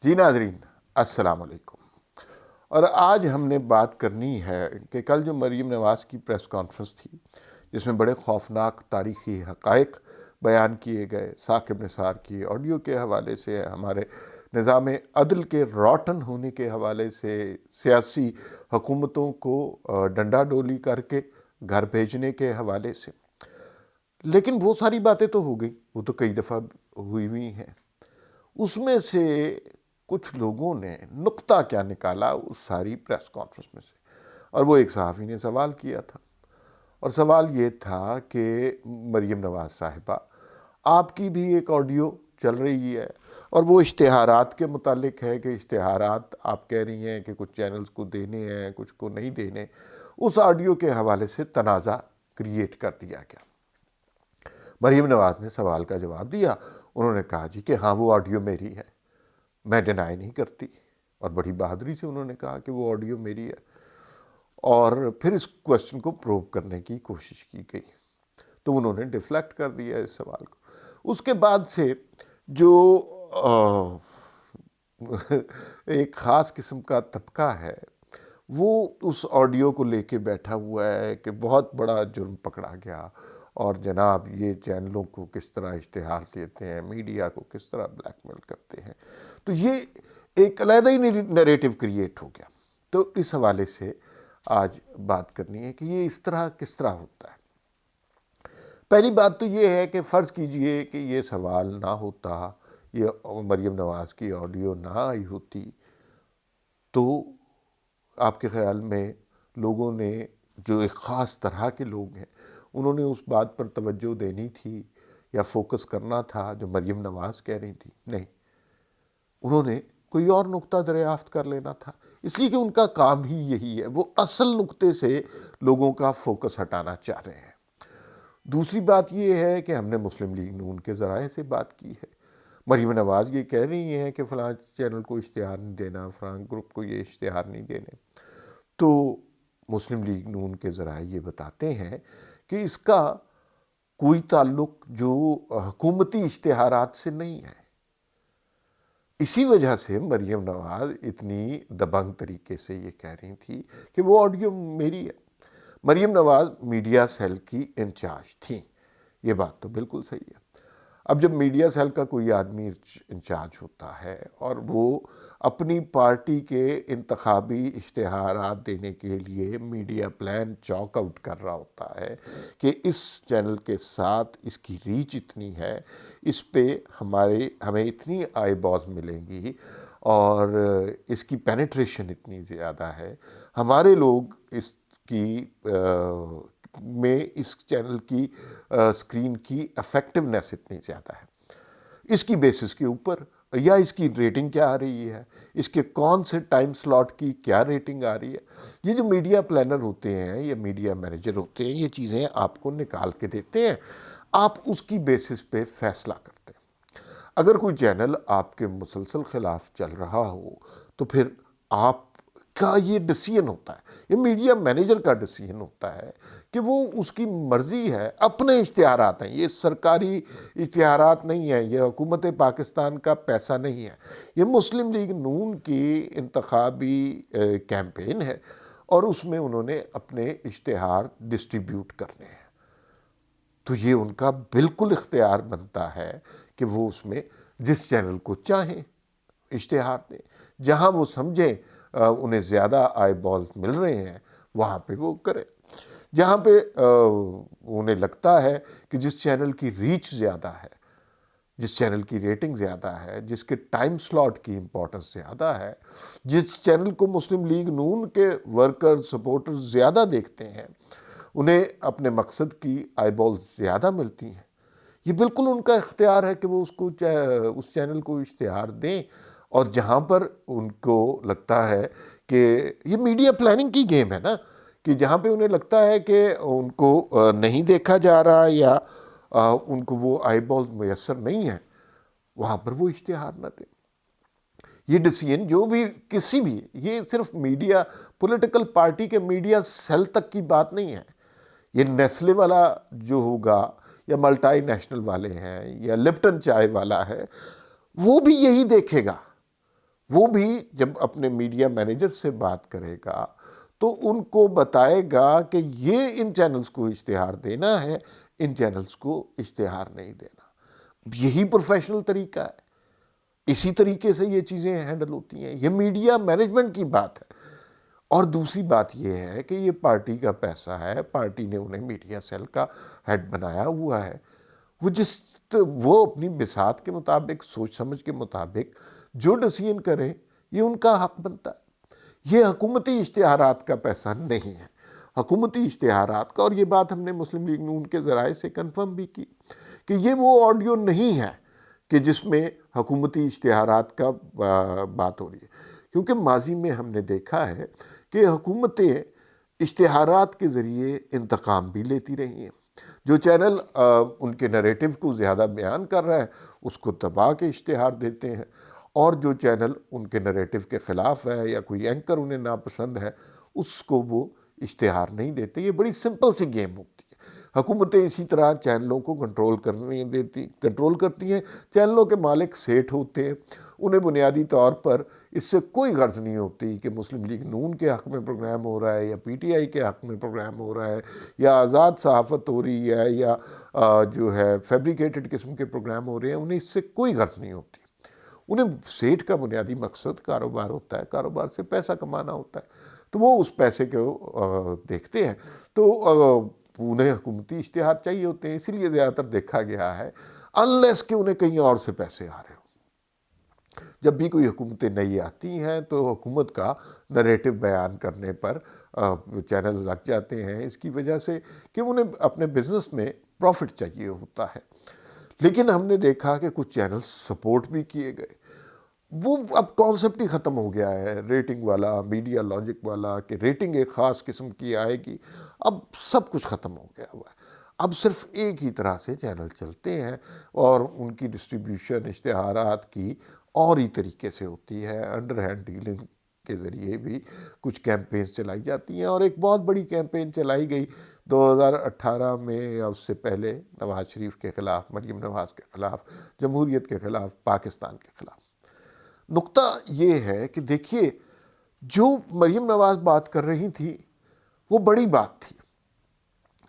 جی ناظرین، السلام علیکم۔ اور آج ہم نے بات کرنی ہے کہ کل جو مریم نواز کی پریس کانفرنس تھی جس میں بڑے خوفناک تاریخی حقائق بیان کیے گئے، ثاقب نثار کی آڈیو کے حوالے سے، ہمارے نظام عدل کے روٹن ہونے کے حوالے سے، سیاسی حکومتوں کو ڈنڈا ڈولی کر کے گھر بھیجنے کے حوالے سے۔ لیکن وہ ساری باتیں تو ہو گئی، وہ تو کئی دفعہ ہوئی ہیں۔ اس میں سے کچھ لوگوں نے نقطہ کیا نکالا اس ساری پریس کانفرنس میں سے، اور وہ ایک صحافی نے سوال کیا تھا، اور سوال یہ تھا کہ مریم نواز صاحبہ، آپ کی بھی ایک آڈیو چل رہی ہے اور وہ اشتہارات کے متعلق ہے کہ اشتہارات آپ کہہ رہی ہیں کہ کچھ چینلز کو دینے ہیں، کچھ کو نہیں دینے۔ اس آڈیو کے حوالے سے تنازع کریٹ کر دیا گیا۔ مریم نواز نے سوال کا جواب دیا، انہوں نے کہا جی کہ ہاں وہ آڈیو میری ہے، میں ڈینائی نہیں کرتی، اور بڑی بہادری سے انہوں نے کہا کہ وہ آڈیو میری ہے، اور پھر اس کوشچن کو پروو کرنے کی کوشش کی گئی تو انہوں نے ڈیفلیکٹ کر دیا اس سوال کو۔ اس کے بعد سے جو ایک خاص قسم کا طبقہ ہے وہ اس آڈیو کو لے کے بیٹھا ہوا ہے کہ بہت بڑا جرم پکڑا گیا، اور جناب یہ چینلوں کو کس طرح اشتہار دیتے ہیں، میڈیا کو کس طرح بلیک میل کرتے ہیں، تو یہ ایک علیحدہ ہی نیریٹو کریٹ ہو گیا۔ تو اس حوالے سے آج بات کرنی ہے کہ یہ اس طرح کس طرح ہوتا ہے۔ پہلی بات تو یہ ہے کہ فرض کیجئے کہ یہ سوال نہ ہوتا، یہ مریم نواز کی آڈیو نہ آئی ہوتی، تو آپ کے خیال میں لوگوں نے، جو ایک خاص طرح کے لوگ ہیں، انہوں نے اس بات پر توجہ دینی تھی یا فوکس کرنا تھا جو مریم نواز کہہ رہی تھی؟ نہیں، انہوں نے کوئی اور نقطہ دریافت کر لینا تھا، اس لیے کہ ان کا کام ہی یہی ہے، وہ اصل نقطے سے لوگوں کا فوکس ہٹانا چاہ رہے ہیں۔ دوسری بات یہ ہے کہ ہم نے مسلم لیگ نون کے ذرائع سے بات کی ہے۔ مریم نواز یہ کہہ رہی ہیں کہ فلاں چینل کو اشتہار نہیں دینا، فلاں گروپ کو یہ اشتہار نہیں دینے، تو مسلم لیگ نون کے ذرائع یہ بتاتے ہیں کہ اس کا کوئی تعلق جو حکومتی اشتہارات سے نہیں ہے۔ اسی وجہ سے مریم نواز اتنی دبنگ طریقے سے یہ کہہ رہی تھی کہ وہ آڈیو میری ہے۔ مریم نواز میڈیا سیل کی انچارج تھیں، یہ بات تو بالکل صحیح ہے۔ اب جب میڈیا سیل کا کوئی آدمی انچارج ہوتا ہے اور وہ اپنی پارٹی کے انتخابی اشتہارات دینے کے لیے میڈیا پلان چاک آؤٹ کر رہا ہوتا ہے کہ اس چینل کے ساتھ اس کی ریچ اتنی ہے، اس پہ ہمیں اتنی آئی بالز ملیں گی، اور اس کی پینیٹریشن اتنی زیادہ ہے، ہمارے لوگ اس کی میں اس چینل کی اسکرین کی افیکٹونیس اتنی زیادہ ہے، اس کی بیسس کے اوپر، یا اس کی ریٹنگ کیا آ رہی ہے، اس کے کون سے ٹائم سلاٹ کی کیا ریٹنگ آ رہی ہے، یہ جو میڈیا پلانر ہوتے ہیں یا میڈیا مینیجر ہوتے ہیں، یہ چیزیں آپ کو نکال کے دیتے ہیں، آپ اس کی بیسس پہ فیصلہ کرتے ہیں۔ اگر کوئی چینل آپ کے مسلسل خلاف چل رہا ہو تو پھر آپ کا یہ ڈیسیژن ہوتا ہے، یہ میڈیا مینیجر کا ڈیسیژن ہوتا ہے کہ وہ اس کی مرضی ہے، اپنے اشتہارات ہیں، یہ سرکاری اشتہارات نہیں ہیں، یہ حکومت پاکستان کا پیسہ نہیں ہے، یہ مسلم لیگ نون کی انتخابی کیمپین ہے، اور اس میں انہوں نے اپنے اشتہار ڈسٹریبیوٹ کرنے ہیں، تو یہ ان کا بالکل اختیار بنتا ہے کہ وہ اس میں جس چینل کو چاہیں اشتہار دیں، جہاں وہ سمجھیں انہیں زیادہ آئی بالز مل رہے ہیں وہاں پہ وہ کریں، جہاں پہ انہیں لگتا ہے کہ جس چینل کی ریچ زیادہ ہے، جس چینل کی ریٹنگ زیادہ ہے، جس کے ٹائم سلاٹ کی امپورٹنس زیادہ ہے، جس چینل کو مسلم لیگ نون کے ورکر سپورٹر زیادہ دیکھتے ہیں، انہیں اپنے مقصد کی آئی بال زیادہ ملتی ہیں، یہ بالکل ان کا اختیار ہے کہ وہ اس چینل کو اشتہار دیں، اور جہاں پر ان کو لگتا ہے کہ یہ میڈیا پلاننگ کی گیم ہے نا، کہ جہاں پہ انہیں لگتا ہے کہ ان کو نہیں دیکھا جا رہا یا ان کو وہ آئی بال میسر نہیں ہے، وہاں پر وہ اشتہار نہ دیں۔ یہ ڈیسیژن جو بھی کسی بھی، یہ صرف میڈیا پولیٹیکل پارٹی کے میڈیا سیل تک کی بات نہیں ہے، یہ نیسلے والا جو ہوگا یا ملٹائی نیشنل والے ہیں یا لپٹن چائے والا ہے، وہ بھی یہی دیکھے گا، وہ بھی جب اپنے میڈیا مینیجر سے بات کرے گا تو ان کو بتائے گا کہ یہ ان چینلز کو اشتہار دینا ہے، ان چینلز کو اشتہار نہیں دینا۔ یہی پروفیشنل طریقہ ہے، اسی طریقے سے یہ چیزیں ہینڈل ہوتی ہیں، یہ میڈیا مینجمنٹ کی بات ہے۔ اور دوسری بات یہ ہے کہ یہ پارٹی کا پیسہ ہے، پارٹی نے انہیں میڈیا سیل کا ہیڈ بنایا ہوا ہے، وہ اپنی بساط کے مطابق، سوچ سمجھ کے مطابق جو ڈیسیژن کریں یہ ان کا حق بنتا ہے۔ یہ حکومتی اشتہارات کا پیسہ نہیں ہے، حکومتی اشتہارات کا، اور یہ بات ہم نے مسلم لیگ نون کے ذرائع سے کنفرم بھی کی کہ یہ وہ آڈیو نہیں ہے کہ جس میں حکومتی اشتہارات کا بات ہو رہی ہے، کیونکہ ماضی میں ہم نے دیکھا ہے کہ حکومتیں اشتہارات کے ذریعے انتقام بھی لیتی رہی ہیں۔ جو چینل ان کے نریٹو کو زیادہ بیان کر رہا ہے اس کو دبا کے اشتہار دیتے ہیں، اور جو چینل ان کے نریٹو کے خلاف ہے یا کوئی اینکر انہیں ناپسند ہے اس کو وہ اشتہار نہیں دیتے۔ یہ بڑی سمپل سی گیم ہوتی ہے۔ حکومتیں اسی طرح چینلوں کو کنٹرول کرتی ہیں، چینلوں کے مالک سیٹھ ہوتے ہیں، انہیں بنیادی طور پر اس سے کوئی غرض نہیں ہوتی کہ مسلم لیگ نون کے حق میں پروگرام ہو رہا ہے یا پی ٹی آئی کے حق میں پروگرام ہو رہا ہے یا آزاد صحافت ہو رہی ہے یا جو ہے فیبریکیٹڈ قسم کے پروگرام ہو رہے ہیں، انہیں اس سے کوئی غرض نہیں ہوتی۔ انہیں سیٹ کا بنیادی مقصد کاروبار ہوتا ہے، کاروبار سے پیسہ کمانا ہوتا ہے، تو وہ اس پیسے کو دیکھتے ہیں، تو انہیں حکومتی اشتہار چاہیے ہوتے ہیں۔ اسی لیے زیادہ تر دیکھا گیا ہے انلیس کہ انہیں کہیں اور سے پیسے آ رہے ہوں۔ جب بھی کوئی حکومتیں نئی آتی ہیں تو حکومت کا نریٹو بیان کرنے پر چینل لگ جاتے ہیں، اس کی وجہ سے کہ انہیں اپنے بزنس میں پروفٹ چاہیے ہوتا ہے۔ لیکن ہم نے دیکھا کہ کچھ چینل سپورٹ بھی کیے گئے، وہ اب کانسیپٹ ہی ختم ہو گیا ہے ریٹنگ والا، میڈیا لاجک والا، کہ ریٹنگ ایک خاص قسم کی آئے گی، اب سب کچھ ختم ہو گیا ہوا ہے۔ اب صرف ایک ہی طرح سے چینل چلتے ہیں اور ان کی ڈسٹریبیوشن اشتہارات کی اور ہی طریقے سے ہوتی ہے، انڈر ہینڈ ڈیلنگ کے ذریعے بھی کچھ کیمپینز چلائی جاتی ہیں، اور ایک بہت بڑی کیمپین چلائی گئی 2018 میں یا اس سے پہلے نواز شریف کے خلاف، مریم نواز کے خلاف، جمہوریت کے خلاف، پاکستان کے خلاف۔ نقطہ یہ ہے کہ دیکھیے جو مریم نواز بات کر رہی تھی وہ بڑی بات تھی،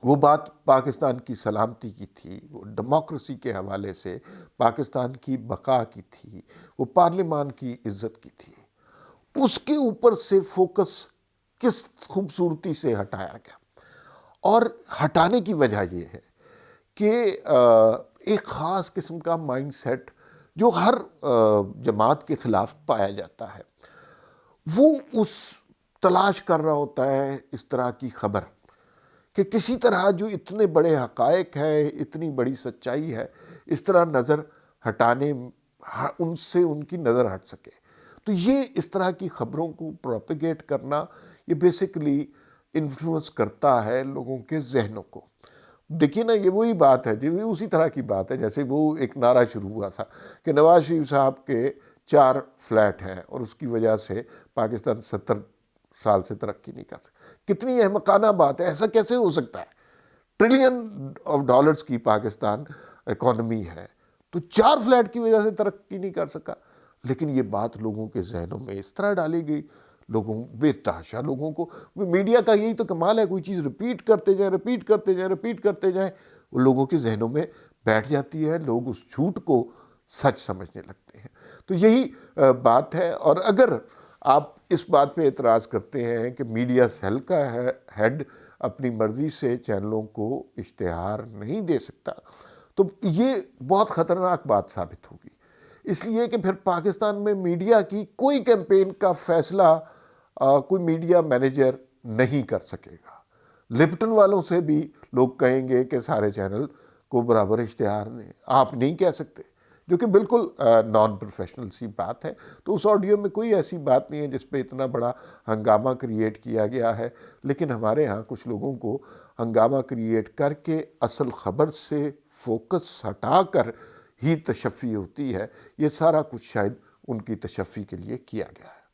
وہ بات پاکستان کی سلامتی کی تھی، وہ ڈیموکریسی کے حوالے سے پاکستان کی بقا کی تھی، وہ پارلیمان کی عزت کی تھی۔ اس کے اوپر سے فوکس کس خوبصورتی سے ہٹایا گیا، اور ہٹانے کی وجہ یہ ہے کہ ایک خاص قسم کا مائنڈ سیٹ جو ہر جماعت کے خلاف پایا جاتا ہے، وہ اس تلاش کر رہا ہوتا ہے اس طرح کی خبر کہ کسی طرح جو اتنے بڑے حقائق ہیں، اتنی بڑی سچائی ہے، اس طرح نظر ہٹانے، ان سے ان کی نظر ہٹ سکے۔ تو یہ اس طرح کی خبروں کو پروپیگیٹ کرنا، یہ بیسیکلی انفلوئنس کرتا ہے لوگوں کے ذہنوں کو۔ دیکھیے نا، یہ وہی بات ہے، اسی طرح کی بات ہے جیسے وہ ایک نعرہ شروع ہوا تھا کہ نواز شریف صاحب کے 4 فلیٹ ہیں اور اس کی وجہ سے پاکستان 70 سال سے ترقی نہیں کر سکتا۔ کتنی احمقانہ بات ہے، ایسا کیسے ہو سکتا ہے؟ $1 ٹریلین کی پاکستان اکانومی ہے، تو 4 فلیٹ کی وجہ سے ترقی نہیں کر سکا۔ لیکن یہ بات لوگوں کے ذہنوں میں اس طرح ڈالی گئی، لوگوں بے تحاشا لوگوں کو، میڈیا کا یہی تو کمال ہے، کوئی چیز ریپیٹ کرتے جائیں، وہ لوگوں کے ذہنوں میں بیٹھ جاتی ہے، لوگ اس جھوٹ کو سچ سمجھنے لگتے ہیں۔ تو یہی بات ہے، اور اگر آپ اس بات پہ اعتراض کرتے ہیں کہ میڈیا سیل کا ہیڈ اپنی مرضی سے چینلوں کو اشتہار نہیں دے سکتا، تو یہ بہت خطرناک بات ثابت ہوگی، اس لیے کہ پھر پاکستان میں میڈیا کی کوئی کیمپین کا فیصلہ کوئی میڈیا مینیجر نہیں کر سکے گا۔ لپٹن والوں سے بھی لوگ کہیں گے کہ سارے چینل کو برابر اشتہار دیں، آپ نہیں کہہ سکتے، جو کہ بالکل نان پروفیشنل سی بات ہے۔ تو اس آڈیو میں کوئی ایسی بات نہیں ہے جس پہ اتنا بڑا ہنگامہ کریٹ کیا گیا ہے، لیکن ہمارے ہاں کچھ لوگوں کو ہنگامہ کریٹ کر کے اصل خبر سے فوکس ہٹا کر ہی تشفی ہوتی ہے، یہ سارا کچھ شاید ان کی تشفی کے لیے کیا گیا ہے۔